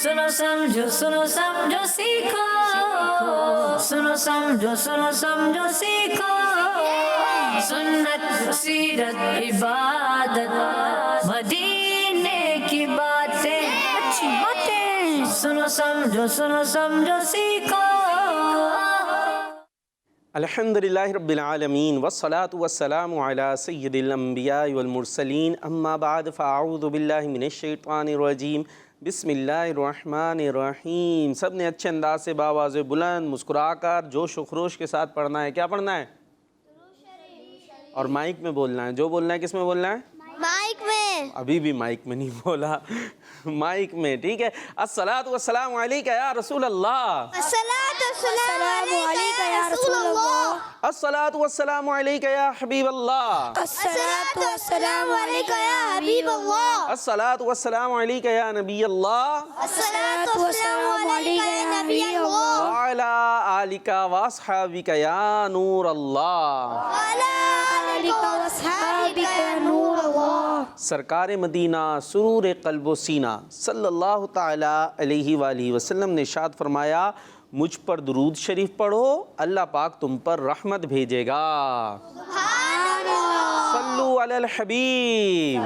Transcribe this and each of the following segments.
सुनो समझो सीखो, सुनो समझो सीखो, सुन्नत सीरत इबादत मदीने की बातें, अच्छी बातें। सुनो समझो सीखो। अल्हम्दुलिल्लाहि रब्बिल आलमीन वस्सलातु वस्सलामु अला सय्यिदिल अंबिया वल मुरसलीन अम्मा बाद फ़अऊज़ु बिल्लाहि मिनश शैतानिर रजीम बिस्मिल्लाहिर रहमानिर रहीम। सब ने अच्छे अंदाज से बावाज़ बुलंद मुस्कुराकर जोश व खरोश के साथ पढ़ना है। क्या पढ़ना है? और माइक में बोलना है। जो बोलना है किस में बोलना है? माइक में। अभी भी माइक में नहीं बोला, माइक में, ठीक है। अस्सलातु वस्सलामु अलैका या रसूल अल्लाह, अस्सलातु वस्सलामु अलैका या रसूल अल्लाह, अस्सलातु वस्सलामु अलैका या हबीब अल्लाह, अस्सलातु वस्सलामु अलैका या हबीब अल्लाह, अस्सलातु वस्सलामु अलैका या नबी अल्लाह, अस्सलातु वस्सलामु अलैका या नबी अल्लाह, व अला आलिका व अस्हाबिका या नूर अल्लाह, व अला आलिका व अस्हाबिका या नूर अल्लाह। सरकार मदीना सुरूर क़ल्ब सीना सल्लल्लाहु ताला अलैहि वालिहि वसल्लम ने इरशाद फरमाया, मुझ पर दुरूद शरीफ पढ़ो, अल्लाह पाक तुम पर रहमत भेजेगा। सल्लु अलल हबीब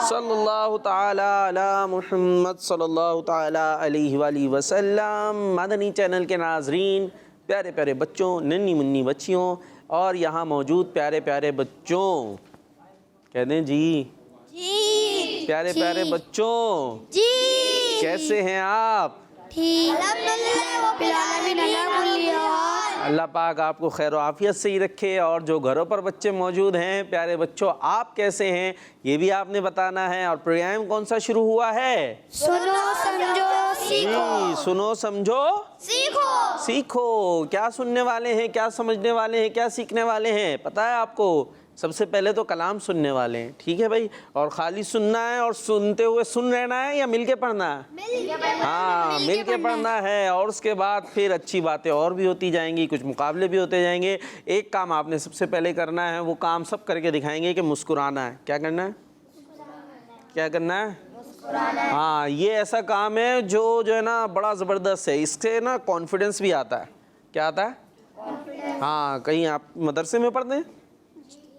सल्लल्लाहु ताला अला मुहम्मद सल्लल्लाहु ताला अलैहि वालिहि वसल्लम। मदनी चैनल के नाजरीन, प्यारे प्यारे बच्चों, नन्ही मुन्नी बच्चियों और यहाँ मौजूद प्यारे प्यारे बच्चों, कह दें जी, जी प्यारे प्यारे बच्चों, जी कैसे हैं आप? ठीक, अल्लाह पाक आपको खैर आफियत से ही रखे। और जो घरों पर बच्चे मौजूद हैं, प्यारे बच्चों, आप कैसे हैं ये भी आपने बताना है। और प्रोग्राम कौन सा शुरू हुआ है? सुनो समझो सीखो, जी, सुनो समझो सीखो। सीखो। क्या सुनने वाले हैं, क्या समझने वाले हैं, क्या सीखने वाले हैं, पता है आपको? सबसे पहले तो कलाम सुनने वाले हैं, ठीक है भाई। और खाली सुनना है और सुनते हुए सुन रहना है या मिल के पढ़ना है? हाँ, मिल के पढ़ना है। और उसके बाद फिर अच्छी बातें और भी होती जाएंगी, कुछ मुकाबले भी होते जाएंगे। एक काम आपने सबसे पहले करना है, वो काम सब करके दिखाएंगे कि मुस्कुराना है। क्या करना है? क्या करना है? हाँ, ये ऐसा काम है जो है ना बड़ा ज़बरदस्त है। इससे ना कॉन्फिडेंस भी आता है। क्या आता है? हाँ, कहीं आप मदरसे में पढ़ते हैं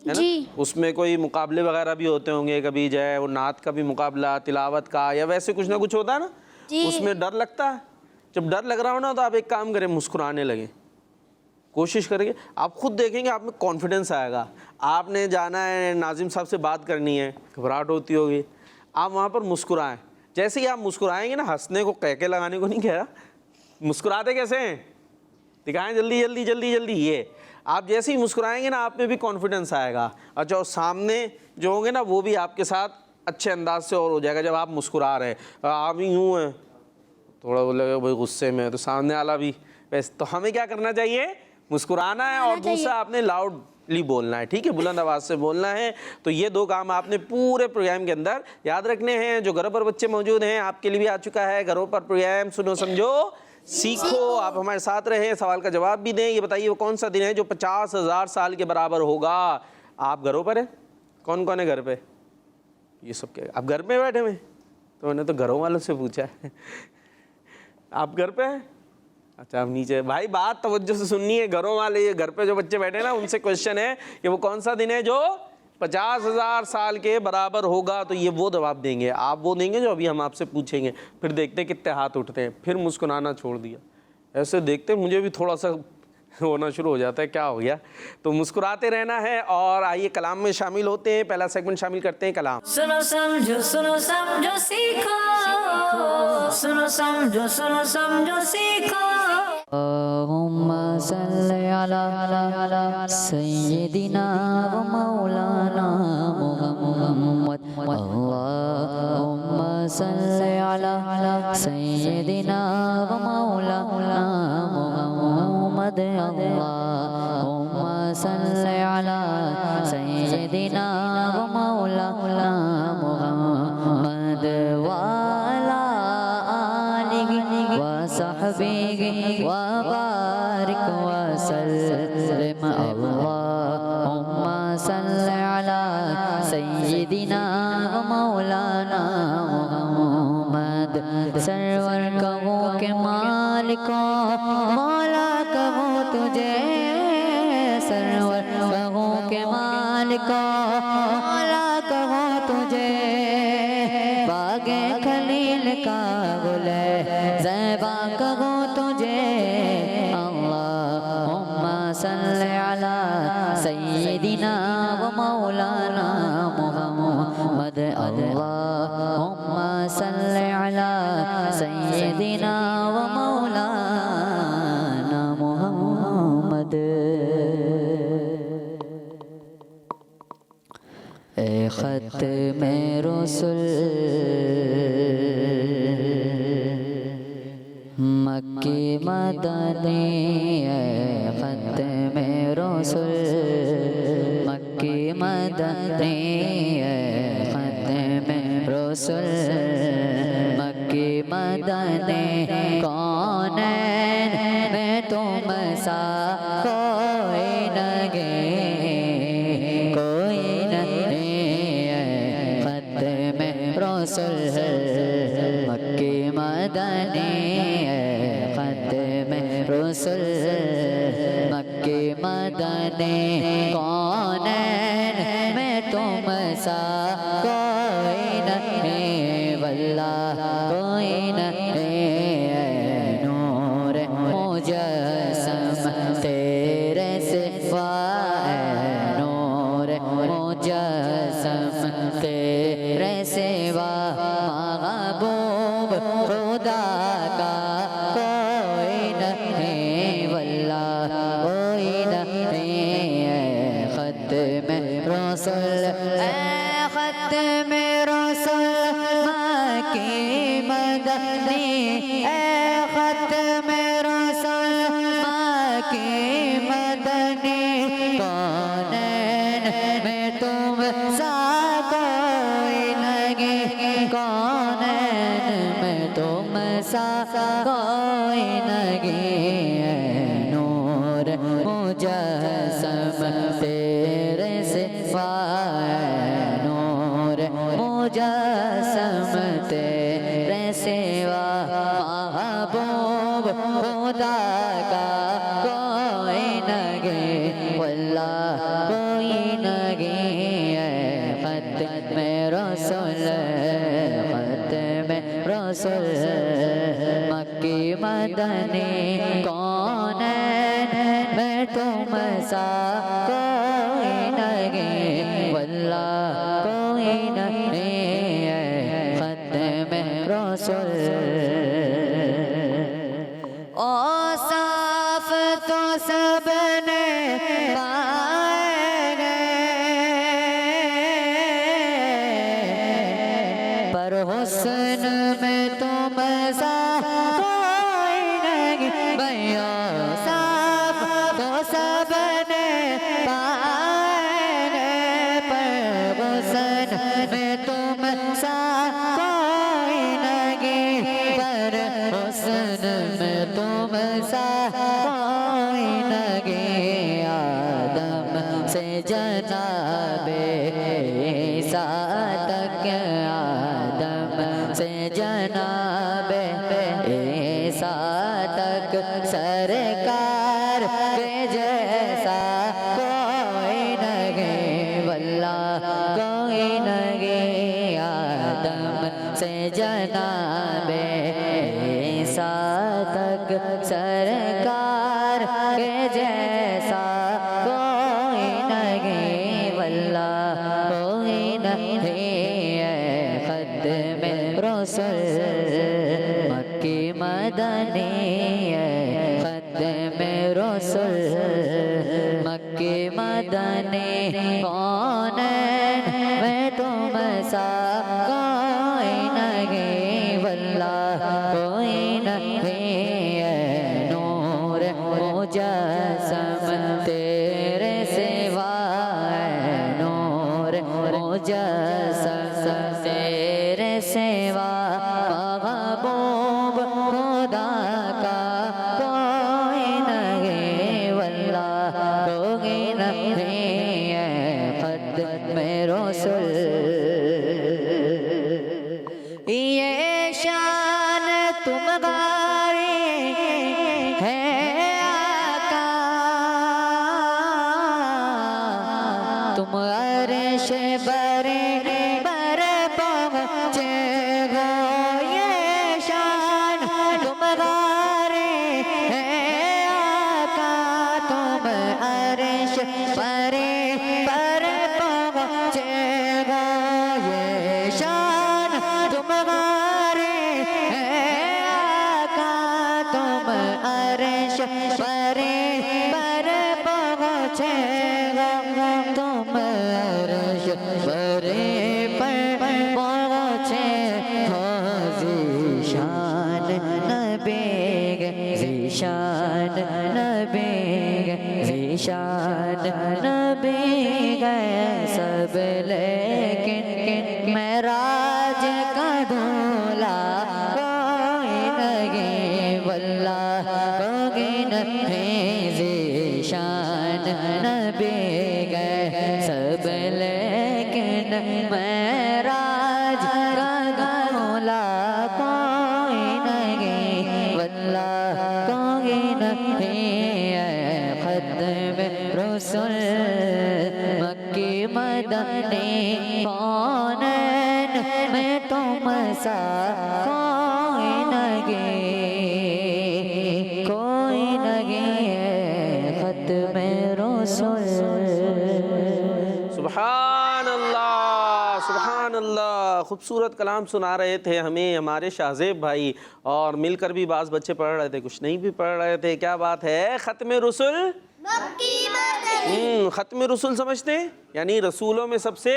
है ना, उसमें कोई मुकाबले वगैरह भी होते होंगे, कभी जो है वो नात का भी मुकाबला, तिलावत का, या वैसे कुछ ना कुछ होता है ना, उसमें डर लगता है। जब डर लग रहा हो ना, तो आप एक काम करें, मुस्कुराने लगे, कोशिश करेंगे, आप खुद देखेंगे आप में कॉन्फिडेंस आएगा। आपने जाना है, नाजिम साहब से बात करनी है, घबराहट होती होगी, आप वहाँ पर मुस्कुराएं। जैसे ही आप मुस्कुराएंगे ना, हंसने को कहके लगाने को नहीं कह रहा, मुस्कुराते कैसे हैं दिखाएं, जल्दी जल्दी जल्दी जल्दी। ये आप जैसे ही मुस्कुराएंगे ना, आप में भी कॉन्फिडेंस आएगा। अच्छा, और सामने जो होंगे ना, वो भी आपके साथ अच्छे अंदाज से और हो जाएगा। जब आप मुस्कुरा रहे हैं, आप ही यूँ हैं, थोड़ा बोलेगा भाई गुस्से में, तो सामने वाला भी वैसे। तो हमें क्या करना चाहिए? मुस्कुराना है। और दूसरा, आपने लाउडली बोलना है, ठीक है, बुलंद आवाज़ से बोलना है। तो ये दो काम आपने पूरे प्रोग्राम के अंदर याद रखने हैं। जो घरों पर बच्चे मौजूद हैं, आपके लिए भी आ चुका है घरों पर प्रोग्राम सुनो समझो सीखो। आप हमारे साथ रहें, सवाल का जवाब भी दें। ये बताइए, वो कौन सा दिन है जो 50,000 साल के बराबर होगा? आप घरों पर हैं? कौन कौन है घर पे? ये सब क्या, आप घर पे बैठे हुए? तो मैंने तो घरों वालों से पूछा है। आप घर पे हैं? अच्छा, आप नीचे। भाई बात तवज्जो से सुननी है। घरों वाले, ये घर पे जो बच्चे बैठे हैं ना, उनसे क्वेश्चन है कि वो कौन सा दिन है जो 50,000 साल के बराबर होगा। तो ये वो जवाब देंगे, आप वो देंगे जो अभी हम आपसे पूछेंगे। फिर देखते हैं कितने हाथ उठते हैं। फिर मुस्कुराना छोड़ दिया। ऐसे देखते मुझे भी थोड़ा सा होना शुरू हो जाता है, क्या हो गया। तो मुस्कुराते रहना है। और आइए कलाम में शामिल होते हैं। पहला सेगमेंट शामिल करते हैं, कलाम। सुनो समझो सीखो, सुनो समझो सीखो। अल्लाहुम्मा सल्लि अला सय्यिदिना व मौलाना मुहम्मद। अल्लाहुम्मा सल्लि अला सय्यिदिना व मौलाना मुहम्मद। अल्लाहुम्मा सल्लि अला सय्यिदिना व मौलाना मुहम्मद व अला आलिहि व सहबिहि व बारिक व सल्लिम। अल्लाहुम्मा सल्लि अला सय्यिदिना व मौलाना मुहम्मद सरवर कहूँ के मालिको मौला कहूँ तुझे सरवर कहूँ के मालिको मौला कहूँ तुझे बागे खलील का गुले ज़ैबा कहूँ तुझे अल्लाहुम्मा सल्ली अला सय्यिदिना व मौलाना मुहम्मद अल्लाहुम्मा सल्ली अला सय्यिदिना व मौलाना मुहम्मद। ए ख़त्मे रसूल मक्की मदनी ए ख़त्मे रसूल मक्की मदनी ए ख़त्मे रसूल मक्की मदनी कौन मैं तुम सा कोई नहीं ख़त्मे रसूल मक्की मदनी ख़त्मे रसूल मक्की मदनी कौन मैं तुम सा कोई नहीं वल्लाह कोई नहीं नूर मुजस्सम तेरे सिवा नूर मुजस्सम तेरे सिवा महबूब खुदा का कोई नहीं वल्लाह कोई नहीं ख़त्मे रसूल ख़त्मे रसूल मक्की मदनी ख़त्मे रसूल मक्की मदनी कौन मैं तुम सा कोई नहीं कौन मैं तुम सा कोई नहीं नूर मुजस्सम तेरे सिवा नूर मुजस्सम तेरे सिवा महबूब खुदा का कोई नहीं वल्लाह कोई नहीं ख़त्मे रसूल ख़त्मे रसूल मक्की मदनी कौन मैं तुम सा कोई नहीं वल्लाह कोई नहीं ख़त्मे रसूल ओ साफ तो सबने पाए पर हुस्न में तुम सा कोई नहीं भैया साफ तो सबने पाए पर हुस्न में तुम सा कोई नहीं पर हुस्न में तुम सा कोई नहीं आदम से जनाबे ईसा तक आदम से जनाबे ईसा तक सरकार के जैसा कोई नहीं वल्लाह कोई नहीं आदम से जनाबे ईसा तक सरकार के जैसा कोई नहीं वल्लाह कोई नहीं ख़त्मे रसूल मक्की मदनी ख़त्मे रसूल मक्की मदनी कौन मैं तुम सा कोई नहीं वल्लाह कोई नहीं नूर मुजस्सम तेरे सिवा नूर मुजस्सम तेरे सिवा महबूब खुदा का कोई नहीं वल्लाह कोई नहीं ख़त्मे रसूल ये शान तुम्हारे हैं आका, तुम अर्श बरे बरे पहुँचे हो, ये शान तुम्हारे हैं आका, तुम अर्श बरे बरे पहुँचे हो, ये शान तुम्हारे हैं आका, तुम अर्श बरे बरे पहुँचे हो, तुम अर्श बरे पर पहुँचे हो, ज़ीशान नबी ज़ीशान नबी ज़ीशान नबी गए सब, लेकिन मेराज का दूल्हा कोई नहीं, वल्लाह कोई नहीं, ज़ीशान नबी गए सब, लेकिन मेराज का दूल्हा कोई नहीं, वल्लाह कोई नहीं, ख़त्म रसूल मक्की मदनी, कौनैन में तुम सा कोई नहीं, ख़त्म रसूल। सुभान अल्लाह, सुभान अल्लाह। खूबसूरत कलाम सुना रहे थे हमें हमारे शाहज़ेब भाई, और मिलकर भी बाज़ बच्चे पढ़ रहे थे, कुछ नहीं भी पढ़ रहे थे। क्या बात है, ख़त्म रसूल ख़त्म रसूल समझते हैं, यानी रसूलों में सबसे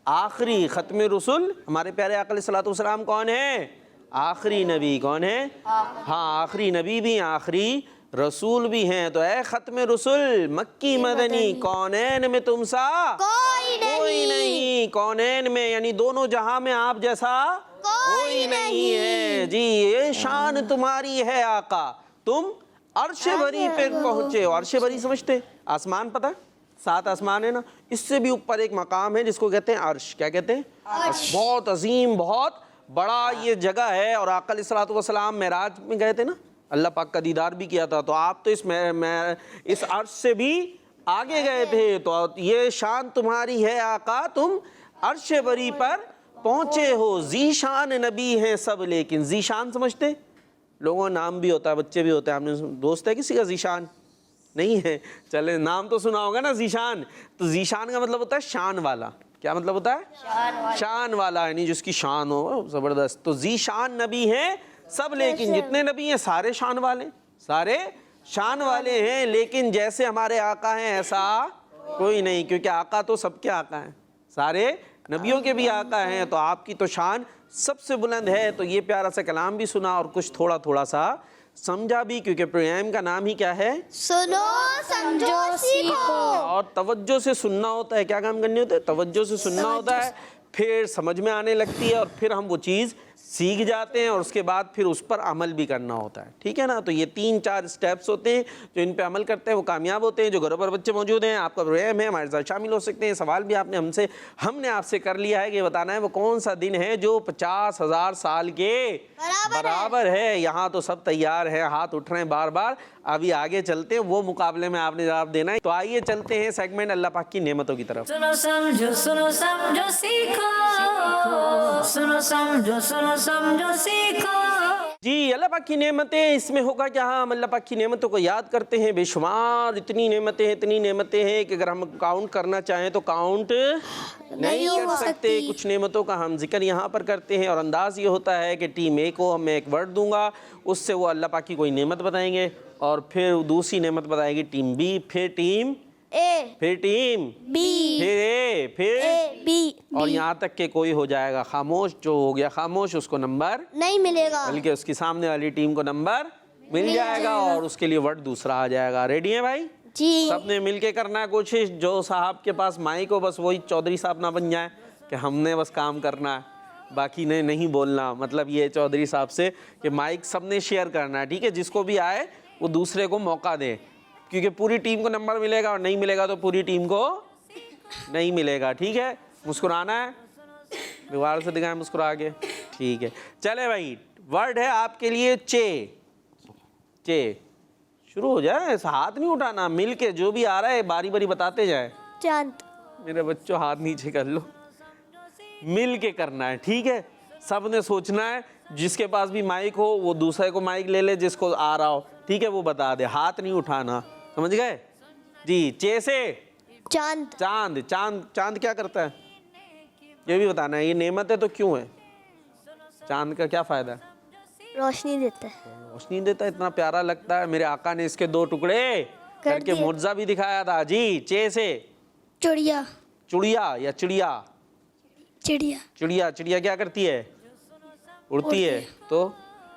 आखिरी ख़त्म रसूल हमारे प्यारे आका अलैहिस्सलातु वस्सलाम कौन है? आखिरी नबी। कौन है? हाँ, आखिरी नबी भी आखिरी रसूल भी हैं। तो है ख़त्म रसूल मक्की मदनी, कौनैन में तुम सा कोई नहीं, कौनैन में यानी दोनों जहां में आप जैसा कोई नहीं है जी। ये शान तुम्हारी है आका, तुम अर्श भरी पे पहुंचे हो। अर्श भरी समझते, आसमान पता है, 7 आसमान है ना, इससे भी ऊपर एक मकाम है जिसको कहते हैं अर्श। क्या कहते हैं? अर्श। बहुत अजीम, बहुत बड़ा ये जगह है। और आका अलैहिस्सलातु वस्सलाम मेराज में गए थे ना, अल्लाह पाक का दीदार भी किया था, तो आप तो इस अर्श से भी आगे गए थे। तो ये शान तुम्हारी है आका, तुम अर्श बरी पर पहुंचे हो। ज़ीशान नबी हैं सब, लेकिन ज़ीशान समझते, लोगों का नाम भी होता है, बच्चे भी होते हैं। आपने दोस्त है किसी का ज़ीशान? नहीं है, चले नाम तो सुना होगा ना ज़ीशान। तो ज़ीशान का मतलब होता है शान वाला। क्या मतलब होता है? शान वाला, यानी जिसकी शान हो ज़बरदस्त। तो ज़ीशान नबी हैं सब, लेकिन जितने नबी हैं सारे शान वाले, सारे शान वाले हैं। लेकिन जैसे हमारे आका हैं ऐसा कोई नहीं, क्योंकि आका तो सबके आका हैं, सारे नबियों के भी आका हैं। तो आपकी तो शान सबसे बुलंद है। तो ये प्यारा सा कलाम भी सुना और कुछ थोड़ा थोड़ा सा समझा भी, क्योंकि प्रोग्राम का नाम ही क्या है? सुनो समझो सीखो। और तवज्जो से सुनना होता है। क्या काम करने होते हैं? तवज्जो से सुनना होता है, फिर समझ में आने लगती है और फिर हम वो चीज़ सीख जाते हैं और उसके बाद फिर उस पर अमल भी करना होता है। ठीक है ना? तो ये 3-4 स्टेप्स होते हैं, जो इन पे अमल करते हैं वो कामयाब होते हैं। जो घरों पर बच्चे मौजूद हैं, आपका प्रोग्राम है, हमारे साथ शामिल हो सकते हैं। सवाल भी हमने आपसे कर लिया है कि बताना है वो कौन सा दिन है जो 50,000 साल के बराबर है। यहाँ तो सब तैयार हैं, हाथ उठ रहे हैं बार बार। अभी आगे चलते हैं, वो मुकाबले में आपने जवाब देना है। तो आइए चलते हैं सेगमेंट अल्लाह पाक की नेमतों की तरफ। सुनो समझो सीखो, सुनो समझो सीखो। जी, अल्लाह पाक की नेमतें, इसमें होगा क्या? हम अल्लाह पाक की नेमतों को याद करते हैं, बेशुमार इतनी नेमतें हैं कि अगर हम काउंट करना चाहें तो काउंट नहीं कर सकते। कुछ नेमतों का हम जिक्र यहाँ पर करते हैं और अंदाज़ ये होता है कि टीम ए को मैं एक वर्ड दूंगा, उससे वो अल्लाह पाक की कोई नेमत बताएंगे और फिर दूसरी नेमत बताएगी टीम बी, फिर टीम ए, फिर टीम बी, फिर ए, फिर बी, और यहाँ तक के कोई हो जाएगा खामोश। जो हो गया खामोश उसको नंबर नहीं मिलेगा, बल्कि उसकी सामने वाली टीम को नंबर मिल जाएगा और उसके लिए वर्ड दूसरा आ जाएगा। रेडी है भाई? जी। सबने मिलके करना है कोशिश। जो साहब के पास माइक हो बस वही चौधरी साहब ना बन जाए कि हमने बस काम करना है, बाकी ने नहीं बोलना। मतलब ये चौधरी साहब से कि माइक सबने शेयर करना है, ठीक है? जिसको भी आए वो दूसरे को मौका दे, क्योंकि पूरी टीम को नंबर मिलेगा और नहीं मिलेगा तो पूरी टीम को नहीं मिलेगा। ठीक है? मुस्कुराना है, दीवार से दिखाएं मुस्कुरा के। ठीक है, चले भाई। वर्ड है आपके लिए चे। चे शुरू हो जाए, ऐसा हाथ नहीं उठाना, मिल के जो भी आ रहा है बारी बारी बताते जाए। चांद। मेरे बच्चों हाथ नीचे कर लो, मिल के करना है, ठीक है। सबने सोचना है, जिसके पास भी माइक हो वो दूसरे को माइक ले ले, जिसको आ रहा हो, ठीक है, वो बता दे, हाथ नहीं उठाना, समझ गए जी। चे से चांद। चांद। चांद, चांद क्या करता है ये भी बताना है। ये नेमत है तो क्यों है? चांद का क्या फायदा है? रोशनी देता है। रोशनी देता है, इतना प्यारा लगता है। मेरे आका ने इसके 2 टुकड़े करके दिए। मुर्जा भी दिखाया था जी। चे से चिड़िया। चुड़िया या चिड़िया। चिड़िया। चिड़िया, चिड़िया क्या करती है? उड़ती है, तो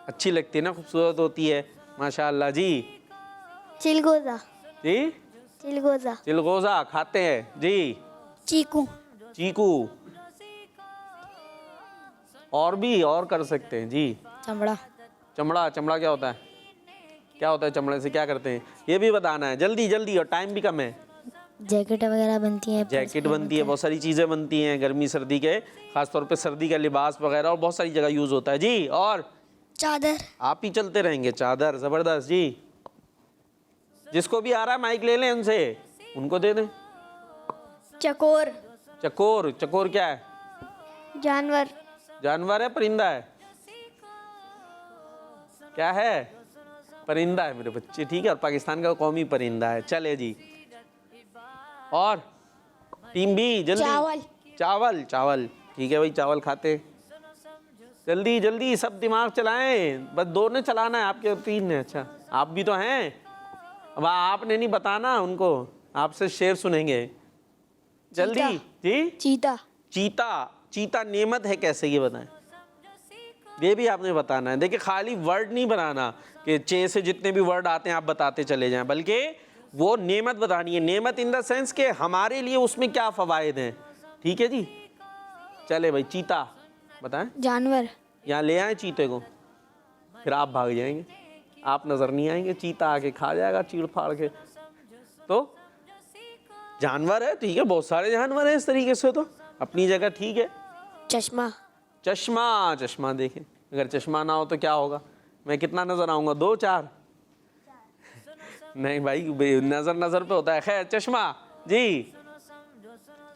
अच्छी लगती है ना, खूबसूरत होती है, माशाअल्लाह जी। चिलगोजा। जी चिलगोजा। चिलगोजा खाते हैं जी। चीकू। चीकू, और भी और कर सकते हैं जी। चमड़ा। चमड़ा, चमड़ा क्या होता है? क्या होता है चमड़े से, क्या करते हैं ये भी बताना है, जल्दी जल्दी, और टाइम भी कम है। जैकेट वगैरह बनती है। जैकेट बनती है, बहुत सारी चीज़ें बनती हैं गर्मी सर्दी के, खासतौर पे सर्दी का लिबास वगैरह, और बहुत सारी जगह यूज़ होता है जी। और चादर। आप ही चलते रहेंगे। चादर, ज़बरदस्त जी। जिसको भी आ रहा है माइक ले लें उनसे, उनको दे दें। चकोर। चकोर, चकोर क्या है? जानवर। जानवर है, परिंदा है? क्या है? परिंदा है मेरे बच्चे, ठीक है। और पाकिस्तान का कौमी परिंदा है। चले जी। और टीम बी जल्दी। चावल। चावल, चावल, ठीक है भाई, चावल खाते। जल्दी जल्दी सब दिमाग चलाएं, बस 2 ने चलाना है, आपके 3 ने। अच्छा, आप भी तो हैं। अब आपने नहीं बताना उनको, आपसे शेर सुनेंगे। जल्दी जी। चीता। चीता, चीता नेमत है कैसे, ये बताएं, ये भी आपने बताना है। देखिए, खाली वर्ड नहीं बनाना कि चे से जितने भी वर्ड आते हैं आप बताते चले जाएं, बल्कि वो नेमत बतानी है। नेमत इन द सेंस के हमारे लिए उसमें क्या फ़वाइद हैं, ठीक है जी। चले भाई, चीता बताएं। जानवर। यहाँ ले आए चीते को, फिर आप भाग जाएंगे, आप नज़र नहीं आएंगे, चीता आके खा जाएगा चीड़ फाड़ के। तो जानवर है, ठीक है, बहुत सारे जानवर हैं इस तरीके से, तो अपनी जगह ठीक है। चश्मा। चश्मा, चश्मा देखें, अगर चश्मा ना हो तो क्या होगा? मैं कितना नजर आऊंगा? 2 4? नहीं भाई, नजर नजर पे होता है। खैर, चश्मा जी।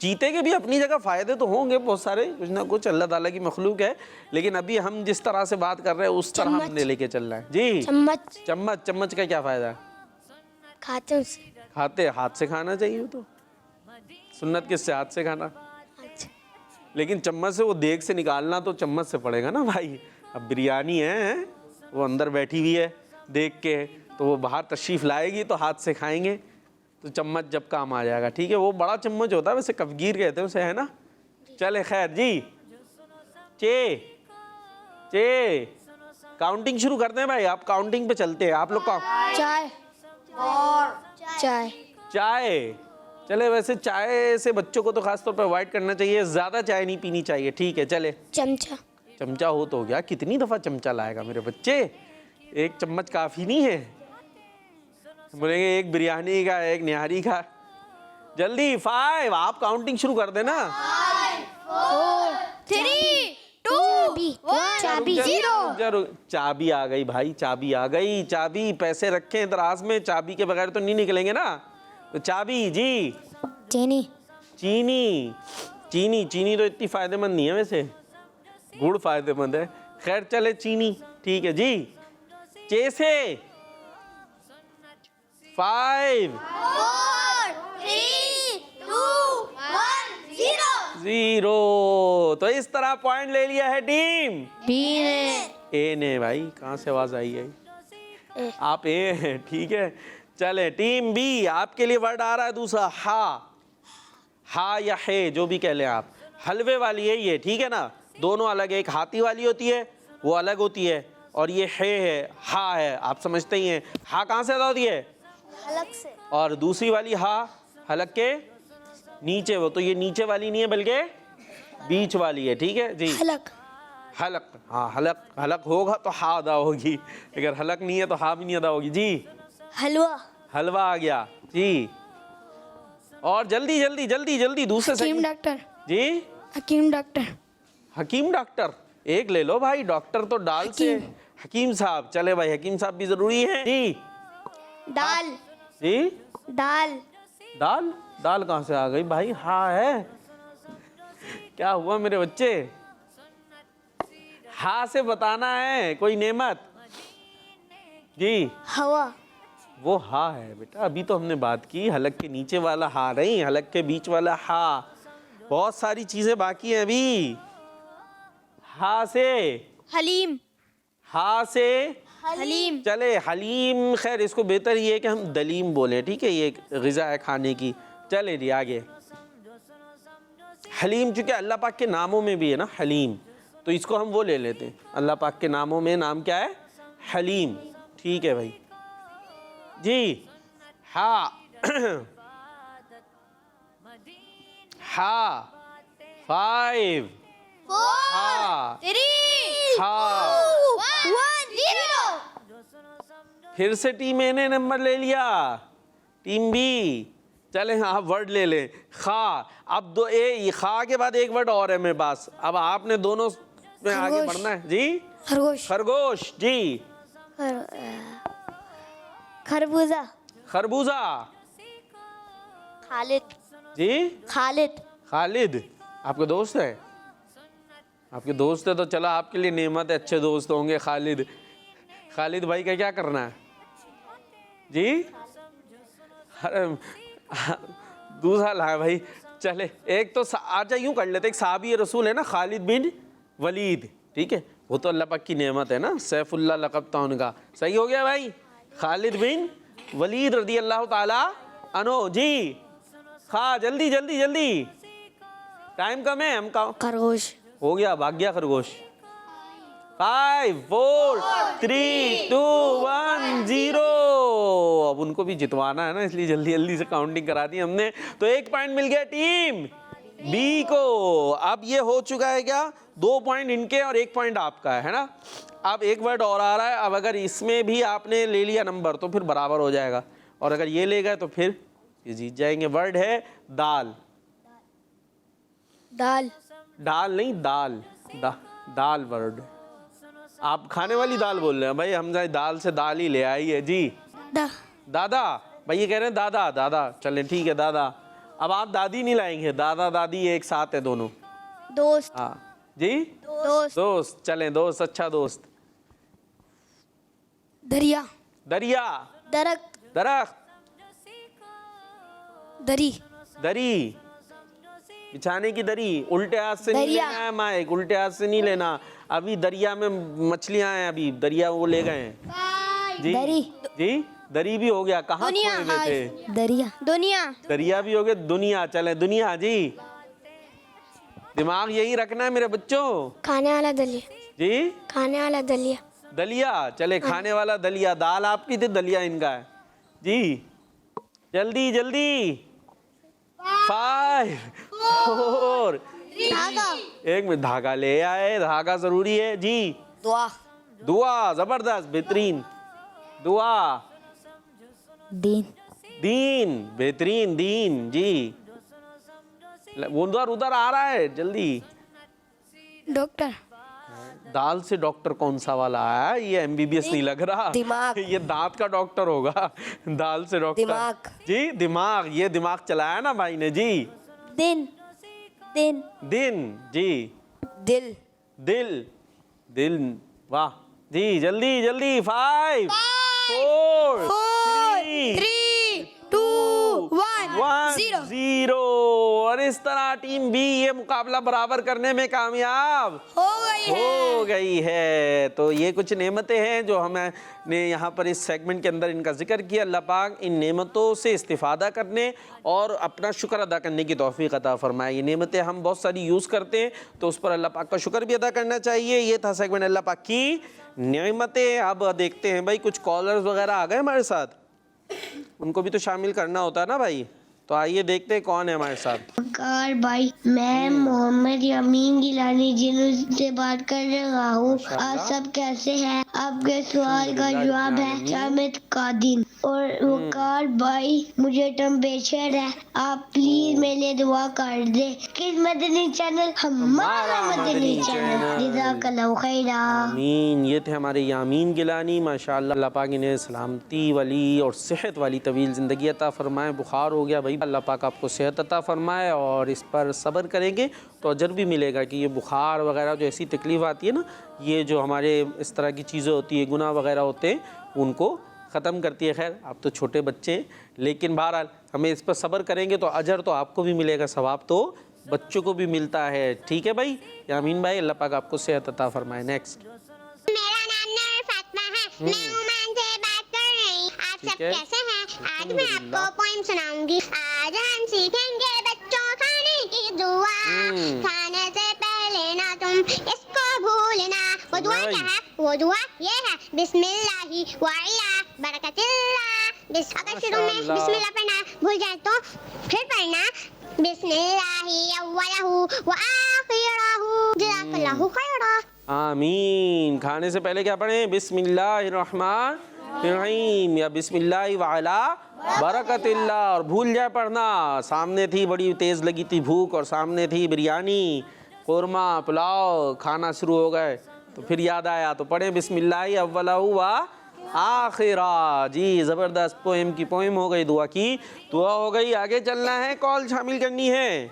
चीते के भी अपनी जगह फायदे तो होंगे बहुत सारे, कुछ ना कुछ, अल्लाह ताला की मखलूक है, लेकिन अभी हम जिस तरह से बात कर रहे हैं उस तरह हमने लेके चलना है जी। चम्मच। चम्मच, चम्मच का क्या फायदा है? खाते उसे। खाते, हाथ से खाना चाहिए, तो सुन्नत किससे? हाथ से खाना। लेकिन चम्मच से वो देग से निकालना तो चम्मच से पड़ेगा ना भाई। अब बिरयानी है, वो अंदर बैठी हुई है देख के, तो वो बाहर तशरीफ़ लाएगी तो हाथ से खाएंगे, तो चम्मच जब काम आ जाएगा, ठीक है। वो बड़ा चम्मच होता है, वैसे कफगीर कहते हैं उसे, है ना। चले खैर जी। चे, चे, काउंटिंग शुरू करते हैं भाई, आप काउंटिंग पे चलते हैं आप लोग का। चाय। और चाय। चाय, चले, वैसे चाय से बच्चों को तो खास तौर पर अवॉइड करना चाहिए, ज़्यादा चाय नहीं पीनी चाहिए, ठीक है। चले, चमचा। चमचा हो तो गया, कितनी दफ़ा चमचा लाएगा मेरे बच्चे, एक चम्मच काफ़ी नहीं है। बोलेंगे एक बिरयानी का, एक निहारी का। जल्दी 5, आप काउंटिंग शुरू कर देना। 4 3 2 1 चाबी 0। चाबी आ गई भाई, चाबी आ गई। चाबी, पैसे रखें दराज में, चाबी के बगैर तो नहीं निकलेंगे ना। तो चाबी जी। चीनी। चीनी, चीनी, चीनी तो इतनी फायदेमंद नहीं है वैसे, गुड़ फायदेमंद है। खैर चले, चीनी, ठीक है जी। चे से 5 4 3 2 1 0। तो इस तरह पॉइंट ले लिया है टीम बी ने। ए ने। भाई कहाँ से आवाज आई है? आप ए हैं, ठीक है। चले, टीम बी, आपके लिए वर्ड आ रहा है दूसरा, हा। हा या है, जो भी कह लें आप। हलवे वाली है ये, ठीक है ना। दोनों अलग है, एक हाथी वाली होती है, वो अलग होती है, और ये है, हा है, आप समझते ही हैं। हा कहाँ से अदा होती है? हलक से। और दूसरी वाली हा हलक के नीचे, वो तो ये नीचे वाली नहीं है बल्कि बीच वाली है, ठीक है जी। हलक। हलक, हाँ, हलक, हलक होगा तो हा अदा होगी, अगर हलक नहीं है तो हा भी नहीं अदा होगी जी। हलवा। हलवा आ गया जी। और जल्दी जल्दी जल्दी जल्दी दूसरे से हकीम डॉक्टर। जी। हकीम डॉक्टर। हकीम डॉक्टर, एक ले लो भाई, डॉक्टर तो डाल से। हकीम साहब, चले भाई, हकीम साहब भी जरूरी है जी। दाल जी दाल दाल, दाल कहाँ से आ गई भाई? हाँ है, क्या हुआ मेरे बच्चे? हाँ से बताना है कोई नेमत जी। हवा वो हा है बेटा, अभी तो हमने बात की हलक के नीचे वाला हा नहीं, हलक के बीच वाला हा। बहुत सारी चीजें बाकी हैं अभी। हा से, हलीम हा से हलीम चले हलीम, खैर इसको बेहतर ये है कि हम दलीम बोले, ठीक है, ये एक ग़िज़ा है खाने की। चले जी आगे। हलीम चूंकि अल्लाह पाक के नामों में भी है ना हलीम, तो इसको हम वो ले लेते हैं। अल्लाह पाक के नामों में नाम क्या है? हलीम। ठीक है भाई जी। हा हा 5 हा 3 हा। 1 0। फिर से टीम ए ने नंबर ले लिया, टीम बी। चले हाँ वर्ड ले लें, खा। अब दो ए खा के बाद एक वर्ड और है मेरे पास, अब आपने दोनों में आगे खरगोश। बढ़ना है जी। खरगोश खरगोश जी। खरबूजा खरबूजा खालिद जी। खालिद खालिद आपके दोस्त है? आपके दोस्त है तो चलो आपके लिए नेमत है, अच्छे दोस्त होंगे खालिद। खालिद भाई का क्या करना है जी? अरे दूसरा लाए भाई। चले एक तो अच्छा यूं कर लेते, एक साहबी रसूल है ना खालिद बिन वलीद, ठीक है, वो तो अल्लाह पाक की नेमत है ना, सैफुल्लाह लक़ब था उनका। सही हो गया भाई, खालिद बिन वलीद रदी अल्लाह ताला अनो जी। खा जल्दी जल्दी जल्दी, टाइम कम है, हम का खरगोश हो गया, भाग गया खरगोश। 5 4 3 2 1 0। अब उनको भी जितवाना है ना, इसलिए जल्दी जल्दी से काउंटिंग करा दी हमने। तो 1 पॉइंट मिल गया टीम बी को। अब ये हो चुका है क्या, 2 पॉइंट इनके और 1 पॉइंट आपका है ना। अब एक वर्ड और आ रहा है, अब अगर इसमें भी आपने ले लिया नंबर तो फिर बराबर हो जाएगा, और अगर ये ले गए तो फिर ये जीत जाएंगे। वर्ड है दाल। दाल दाल नहीं दाल, दाल वर्ड। आप खाने वाली दाल बोल रहे हैं भाई, हम जाए दाल से दाल ही ले आई है जी। दादा भाई, ये कह रहे हैं दादा दादा, चलें ठीक है दादा। अब आप दादी नहीं लाएंगे, दादा दादी एक साथ है दोनों। दोस्त हाँ जी, दोस्त दोस्त चलें, दोस्त अच्छा दोस्त। दरिया दरिया, दरख्त दरख्त, दरी दरी बिछाने की दरी। उल्टे हाथ से नहीं दरिया। लेना है माइक, उल्टे हाथ से नहीं लेना। अभी दरिया में मछलियां हैं, अभी दरिया वो ले गए हैं जी। दरी जी दरी भी हो गया, कहाँ दुनिया खोए हुए थे? दरिया दुनिया दरिया भी हो गया, दुनिया। चले दुनिया जी, दिमाग यही रखना है मेरे बच्चों खाने वाला दलिया जी। खाने वाला दलिया दलिया, चले खाने वाला दलिया। दाल आपकी थी, दलिया इनका है जी। जल्दी जल्दी, 5 4 धागा 1 मिनट, धागा ले आए, धागा जरूरी है जी। दुआ दुआ, जबरदस्त बेहतरीन। दुआ, दीन दीन, बेहतरीन दीन जी। उधर उधर आ रहा है जल्दी। डॉक्टर दाल से डॉक्टर कौन सा वाला है? ये एमबीबीएस नहीं लग रहा, दिमाग। ये दांत का डॉक्टर होगा। दाल से डॉक्टर दिमाग। जी, दिमाग। ये दिमाग चलाया ना भाई ने जी। दिन दिन दिन जी। दिल दिल, दिल, वाह जी। जल्दी जल्दी, 5 4 3 2 1 0 0। और इस तरह टीम बी ये मुकाबला बराबर करने में कामयाब हो गई है। तो ये कुछ नेमतें हैं जो हमने यहाँ पर इस सेगमेंट के अंदर इनका जिक्र किया। अल्लाह पाक इन नेमतों से इस्तिफादा करने और अपना शुक्र अदा करने की तौफीक अता फरमाए। ये नेमतें हम बहुत सारी यूज़ करते हैं, तो उस पर अल्लाह पाक का शुक्र भी अदा करना चाहिए। ये था सेगमेंट अल्लाह पाक की नेमतें। अब देखते हैं भाई, कुछ कॉलर्स वगैरह आ गए हमारे साथ, उनको भी तो शामिल करना होता है ना भाई। तो आइए देखते हैं कौन है हमारे साथ। नमस्कार भाई, मैं मोहम्मद यमीन गिलानी जिन्हों से बात कर रहा हूँ। आप सब कैसे हैं? आपके सवाल का जवाब है जामिद कादिन। और वकार भाई मुझे टेम्परेचर है, आप प्लीज मेरे लिए दुआ कर दे कि मदनी चैनल हमारा मदनी चैनल। जज़ाकल्लाहु खैरा। आमीन। ये थे हमारे यामीन गिलानी, माशाअल्लाह। अल्लाह पाक इन्हें सलामती वाली और सेहत वाली तवील ज़िंदगी अता फ़रमाए। बुखार हो गया भाई, अल्लाह पाक आपको सेहत अता फ़रमाए और इस पर सब्र करेंगे तो अजर भी मिलेगा कि ये बुखार वगैरह जो ऐसी तकलीफ़ आती है ना, ये जो हमारे इस तरह की चीज़ें होती है, गुनाह वगैरह होते हैं, उनको ख़त्म करती है। खैर आप तो छोटे बच्चे हैं, लेकिन बहरहाल हमें इस पर सब्र करेंगे तो अजर तो आपको भी मिलेगा, सवाब तो बच्चों को भी मिलता है। ठीक है भाई यामीन भाई, अल्लाह पाक आपको सेहत अता फरमाए। नेक्स्ट। मेरा नाम नूर फातिमा है, मैं ओमान से बात कर रही। आप सब कैसे हैं? आज मैं आपको पोएम सुनाऊंगी। आज हम सीखेंगे बच्चों खाने की दुआ। खाने से पहले ना तुम इसको भूलना। वो दुआ क्या है? वो दुआ ये है, बिस्मिल्लाहि व अला बरकतिल्लाह। अगर शुरू में बिस्मिल्लाह पढ़ना भूल जाए तो फिर पढ़ना बिस्मिल्लाहि अव्वलहु व आखिरहु। जज़ाकल्लाहु खैरा। आमीन। खाने से पहले क्या पढ़ें? बिस्मिल्लाहिर्रहमानिर्रहीम या बिस्मिल्लाहि व अला बरकतिल्लाह। और भूल जाए पढ़ना, सामने थी बड़ी तेज़ लगी थी भूख और सामने थी बिरयानी, कोरमा, पुलाव, खाना शुरू हो गए तो फिर याद आया तो पढ़ें बिस्मिल्लाहि अव्वलहु व आखिरा। जी ज़बरदस्त, पोएम की पोएम हो गई, दुआ की दुआ हो गई। आगे चलना है, कॉल शामिल करनी है।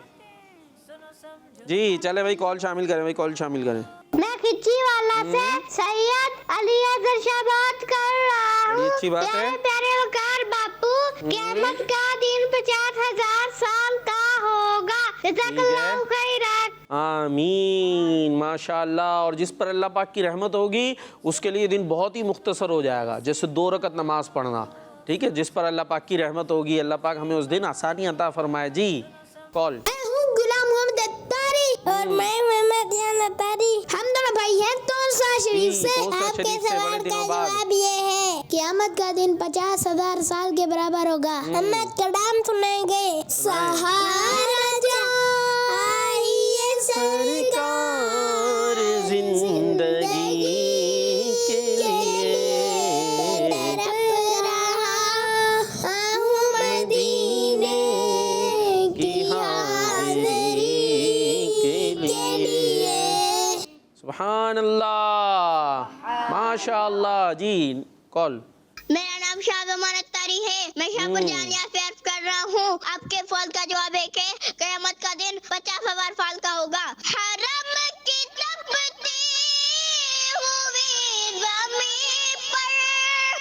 जी चले भाई, कॉल शामिल करें भाई, कॉल शामिल करें। मैं खिच्ची वाला से सैयद अली अजहर शाह बात कर रहा हूँ। अच्छी बात है। प्यारे वकार बापू, क़यामत का दिन 50,000 साल का होगा। जज़ाकल्लाहु खैरा। आमीन माशाअल्लाह। और जिस पर अल्लाह पाक की रहमत होगी उसके लिए दिन बहुत ही मुख्तसर हो जाएगा, जैसे 2 रकत नमाज पढ़ना। ठीक है, जिस पर अल्लाह पाक की रहमत होगी, अल्लाह पाक हमें उस दिन आसानी अता फरमाए। जी कॉल। मैं हूँ गुलाम मोहम्मद अत्तारी और मैं मोहम्मद यान अत्तारी। हम दोनों भाई हैं तोसा शरीफ से। आपके सवाल का जवाब ये है, क़यामत का दिन 50,000 साल के बराबर होगा। हम कलाम सुनाएंगे। सहारा आइए सरकार जिंदगी के लिए मदीने की हाज़िरी के लिए। सुभान अल्लाह माशाअल्लाह। जी कॉल। मेरा नाम शाहजमान अत्तारी है, मैं शाहपुर जानिया से अर्ज कर रहा हूँ। आपके सवाल का जवाब है कि क़यामत का दिन 50,000 साल का होगा। हरम की तपती हुई ज़मीं पर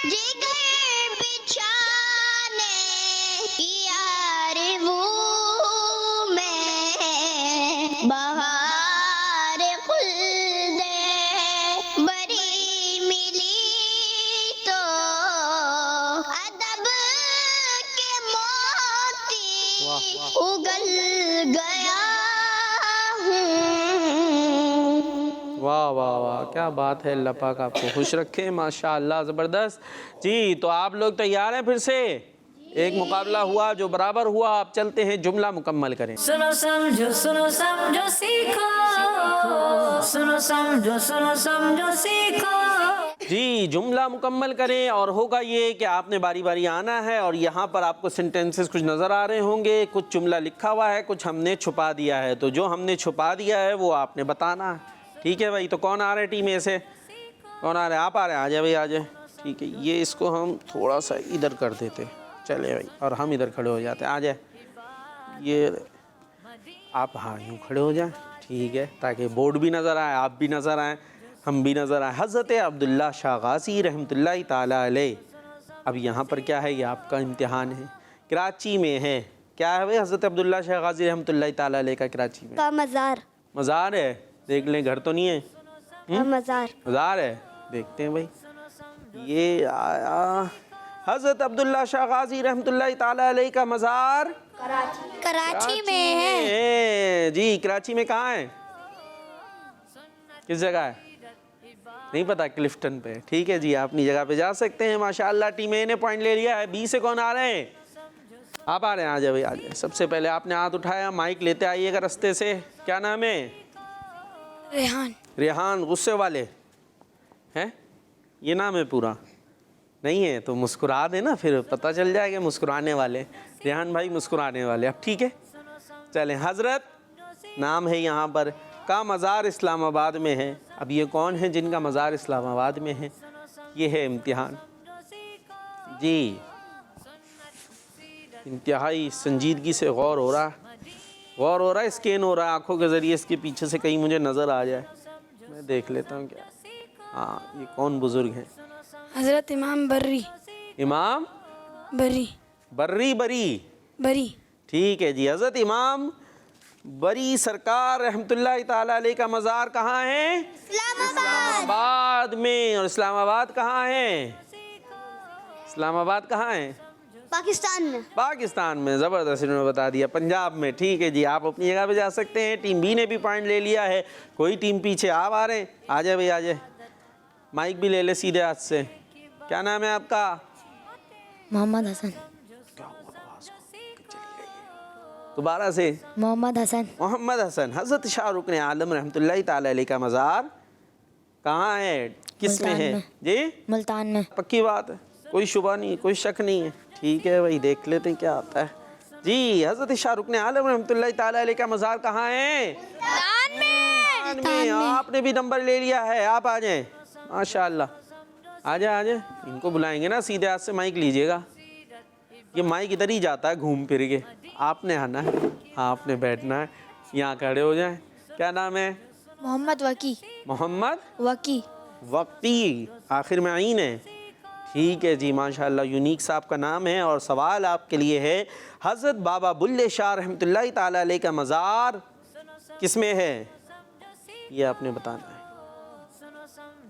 जिगर बिछाने की आरज़ू में बहार खुल्दे बरी मिली तो अदब के मोती उगल गया हूँ। वाह वाह वाह, क्या बात है। अल्लाह पाक आपको खुश रखे माशाअल्लाह, ज़बरदस्त। जी तो आप लोग तैयार हैं? फिर से एक मुकाबला हुआ जो बराबर हुआ, आप चलते हैं, जुमला मुकम्मल करें। सुनो समझो सीखो, सुनो समझो सीखो। जी जुमला मुकम्मल करें और होगा ये कि आपने बारी बारी आना है और यहाँ पर आपको सेंटेंसेस कुछ नज़र आ रहे होंगे, कुछ जुमला लिखा हुआ है, कुछ हमने छुपा दिया है। तो जो हमने छुपा दिया है वो आपने बताना है। ठीक है भाई, तो कौन आ रहे हैं टीम में से? कौन आ रहे हैं? आप आ रहे हैं? आ जाए भाई, आ जाए। ठीक है, ये इसको हम थोड़ा सा इधर कर देते, चले भाई, और हम इधर खड़े हो जाते हैं। आ जाए, ये आप हाँ यूँ खड़े हो जाए, ठीक है, ताकि बोर्ड भी नज़र आए, आप भी नज़र आए, हम भी नज़र आए। हज़रत अब्दुल्ला शाह गाज़ी रहमतुल्लाहि ताला अलैह। अब यहाँ पर क्या है, ये आपका इम्तिहान है, कराची में है। क्या है भाई हज़रत अब्दुल्ला शाह गाज़ी रहमतुल्लाहि ताला अलैह का कराची में? का मज़ार। मज़ार है, देख लें, घर तो नहीं है। मज़ार मज़ार है, देखते हैं भाई। ये आया हज़रत अब्दुल्ला शाह गाज़ी रहमतुल्लाहि ताला अलैह का मज़ार कराची में है। जी कराची में कहाँ है, किस जगह है? नहीं पता, क्लिफ्टन पे। ठीक है जी, आप अपनी जगह पे जा सकते हैं। माशाअल्लाह टीम ए ने पॉइंट ले लिया है। बी से कौन आ रहे हैं? आप आ रहे हैं? आ जाए भाई, आ जाए। सबसे पहले आपने हाथ उठाया, माइक लेते आइएगा रास्ते से। क्या नाम है? रेहान। रेहान, गुस्से वाले हैं, ये नाम है पूरा? नहीं है तो मुस्कुरा देना, फिर पता चल जाएगा मुस्कुराने वाले। रेहान भाई मुस्कुराने वाले। अब ठीक है, चलें। हज़रत नाम है यहाँ पर का मज़ार इस्लामाबाद में है। अब ये कौन है जिनका मज़ार इस्लामाबाद में है? ये है इम्तिहान जी। इंतहाई संजीदगी से गौर हो रहा है, स्कैन हो रहा है आँखों के ज़रिए। इसके पीछे से कहीं मुझे नज़र आ जाए, मैं देख लेता हूँ क्या। हाँ, ये कौन बुज़ुर्ग हैं? हज़रत इमाम बर्री। इमाम बरी। ठीक है जी। हज़रत इमाम बरी सरकार रहमतुल्लाह ताला अलैह का मज़ार कहाँ है? इस्लामाबाद में। और इस्लामाबाद कहाँ है? इस्लामाबाद कहाँ है? पाकिस्तान में। ज़बरदस्त इन्होंने बता दिया। पंजाब में। ठीक है जी, आप अपनी जगह पे जा सकते हैं। टीम बी ने भी पॉइंट ले लिया है। कोई टीम पीछे आप आ रहे हैं? आ जाए भाई, आ जाए। माइक भी ले ले सीधे हाथ से। क्या नाम है आपका? मोहम्मद हसन। दोबारा से। मोहम्मद हसन। हज़रत शाहरुख ने आलम रहमतुल्लाह ताला अलैह का मज़ार कहाँ है, किस में है जी? मुल्तान में। पक्की बात है, कोई शुबा नहीं, कोई शक नहीं है। ठीक है भाई, देख लेते हैं क्या आता है जी। हज़रत शाहरुख ने आलम रहमतुल्लाह ताला अलैह का मज़ार कहाँ है? मुल्तान में। आपने भी नंबर ले लिया है, आप आ जाएं। माशाअल्लाह, आ जाए। इनको बुलाएंगे ना, सीधे हाथ से माइक लीजिएगा। ये माइक इधर ही जाता है घूम फिर के। आपने आना है, आपने बैठना है, यहाँ खड़े हो जाएं। क्या नाम है? मोहम्मद वक्ती। आखिर में आइन है। ठीक है जी, माशाअल्लाह, यूनिक साहब का नाम है। और सवाल आपके लिए है, हज़रत बाबा बुल्ले शाह रहमतुल्लाह ताला अलैह का मज़ार किस में है? ये आपने बताना है।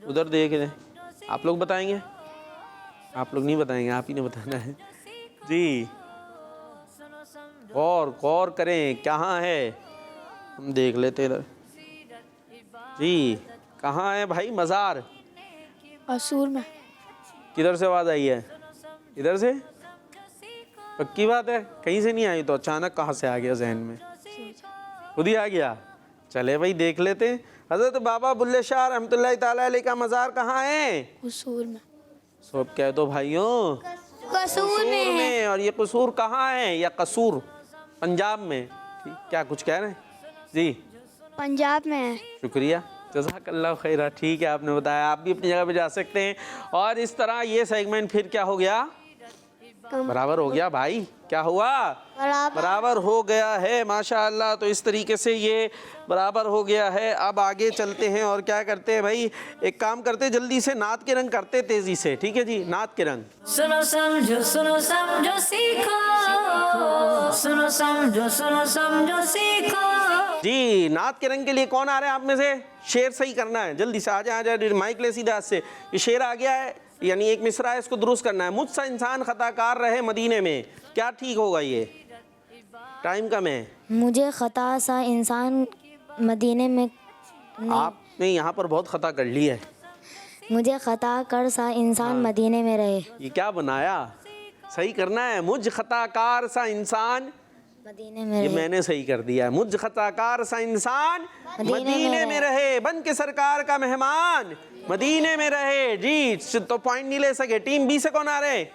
उधर देख रहे, आप लोग बताएंगे? आप लोग नहीं बताएंगे, आप ही ने बताना है जी। गौर करें, कहाँ है? हम देख लेते इधर जी। कहाँ है भाई मज़ार? असूर में। किधर से आवाज़ आई है? इधर से? पक्की बात है? कहीं से नहीं आई तो अचानक कहाँ से आ गया जहन में? खुद ही आ गया। चले भाई, देख लेते हैं। हज़रत बाबा बुल्ले शाह रहमतुल्लाह ताला अलैह का मज़ार कहाँ है? कसूर में। सब कह दो भाइयों। कसूर में। और ये कसूर कहाँ है? या कसूर पंजाब में। ठीक, क्या कुछ कह रहे हैं जी? पंजाब में है। शुक्रिया, जज़ाकल्लाह खैरा। ठीक है, आपने बताया। आप भी अपनी जगह पे जा सकते हैं। और इस तरह ये सेगमेंट फिर क्या हो गया? बराबर हो गया भाई। क्या हुआ? बराबर हो गया है, माशाअल्लाह। तो इस तरीके से ये बराबर हो गया है। अब आगे चलते हैं और क्या करते हैं भाई, एक काम करते हैं, जल्दी से नात के रंग करते तेजी से। ठीक है जी, नात के रंग। सुनो समझो सीखो। सुनो समझो सीखो। जी, नात के रंग के लिए कौन आ रहा है आप में से? शेर सही करना है, जल्दी से आ जाए। माइक ले सीधा हाथ से। ये शेर आ गया है, यानी एक मिसरा है, इसको दुरुस्त करना है। मुझसा इंसान खताकार रहे मदीने में। क्या ठीक होगा? ये टाइम कम है। मुझे खता सा इंसान मदीने में। आपने यहाँ पर बहुत खता कर ली है। मुझे खता कर सा इंसान मदीने में रहे। ये क्या बनाया? सही करना है। मुझ खताकार सा इंसान मदीने में ये रहे। मैंने सही कर दिया है। मुझ खताकार सा इंसान मदीने में रहे, बन के सरकार का मेहमान मदीने में रहे। जी, तो पॉइंट नहीं ले सके। टीम बी से कौन आ रहे?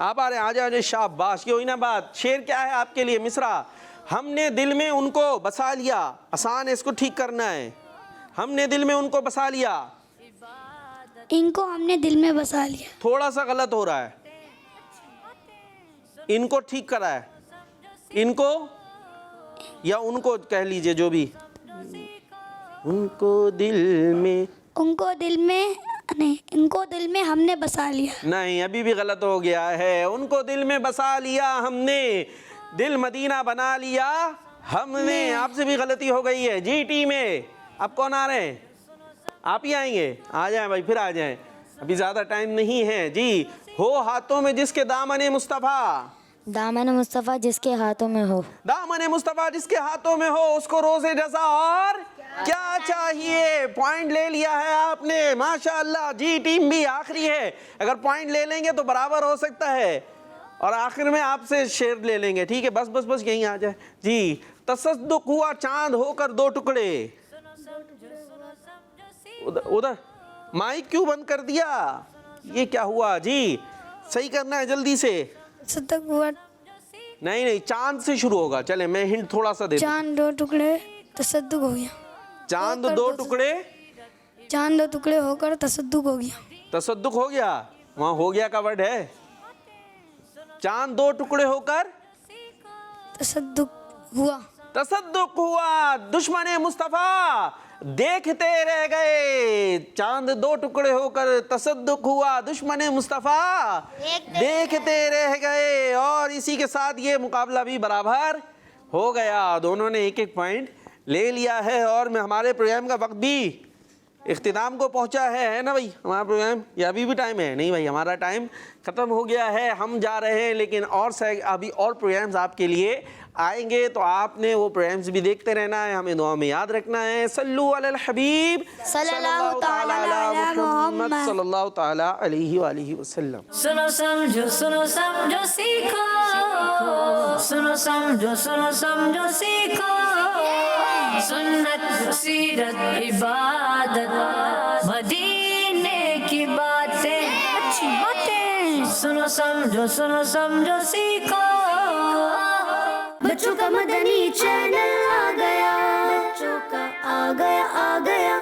आप आ रहे हैं, आ जाओ। शाबाश, ये हुई ना बात। शेर क्या है आपके लिए? मिसरा। हमने दिल में उनको बसा लिया। आसान है, इसको ठीक करना है। हमने दिल में उनको बसा लिया। इनको हमने दिल में बसा लिया। थोड़ा सा गलत हो रहा है, इनको ठीक करा है। इनको या उनको कह लीजिए, जो भी। उनको दिल में नहीं, इनको दिल में हमने बसा लिया। नहीं, अभी भी गलत हो गया है। उनको दिल में बसा लिया हमने, दिल मदीना बना लिया हमने। आपसे भी गलती हो गई है जी। टीम में अब कौन आ रहे हैं? आप ही आएंगे? आ जाएं भाई, फिर आ जाएं, अभी ज़्यादा टाइम नहीं है जी। हो हाथों में जिसके दामन मुस्तफ़ा। दामन मुस्तफ़ा जिसके हाथों में हो। दामन मुस्तफ़ा जिसके हाथों में हो, उसको रोज़े जज़ा और क्या चाहिए? पॉइंट ले लिया है आपने, माशाअल्लाह जी। टीम भी आखिरी है, अगर पॉइंट ले लेंगे तो बराबर हो सकता है। और आखिर में आपसे शेर ले लेंगे। ठीक है, बस यहीं आ जाए जी। तसद्दुक हुआ चांद होकर दो टुकड़े। उधर माइक क्यों बंद कर दिया? ये क्या हुआ जी? सही करना है जल्दी से। तसद्दुक हुआ, नहीं, चांद से शुरू होगा। चले मैं हिंट थोड़ा सा दे दूं। चांद दो टुकड़े, तसद्दुक हो गया। चांद दो टुकड़े, चांद दो टुकड़े होकर तसद्दुक हो गया। तसद्दुक हो गया। वहां हो गया का वर्ड है। चांद दो टुकड़े होकर तसद्दुक हुआ। तसद्दुक हुआ। दुश्मन मुस्तफा देखते रह गए। चांद दो टुकड़े होकर तसद्दुक हुआ, दुश्मन मुस्तफा देखते रह गए। और इसी के साथ ये मुकाबला भी बराबर हो गया। दोनों ने एक एक पॉइंट ले लिया है और मैं हमारे प्रोग्राम का वक्त भी इख्तिताम को पहुंचा है ना भाई? हमारा प्रोग्राम या अभी भी टाइम है? नहीं भाई, हमारा टाइम ख़त्म हो गया है। हम जा रहे हैं, लेकिन और अभी और प्रोग्राम्स आपके लिए आएंगे, तो आपने वो प्रोग्राम्स भी देखते रहना है। हमें दुआ में याद रखना है। सल्लु अलल हबीब सल्लल्लाहु ताला अला मुहम्मद सल्लल्लाहु ताला अलैहि वालिहि वसल्लम। सुनो समझो सीखो, सुनो समझो सीखो। सुन्नत सीरत इबादत मदीने की बातें, अच्छी बातें। सुनो समझो सीखो। बच्चों का मदनी चैनल आ गया, बच्चों का आ गया।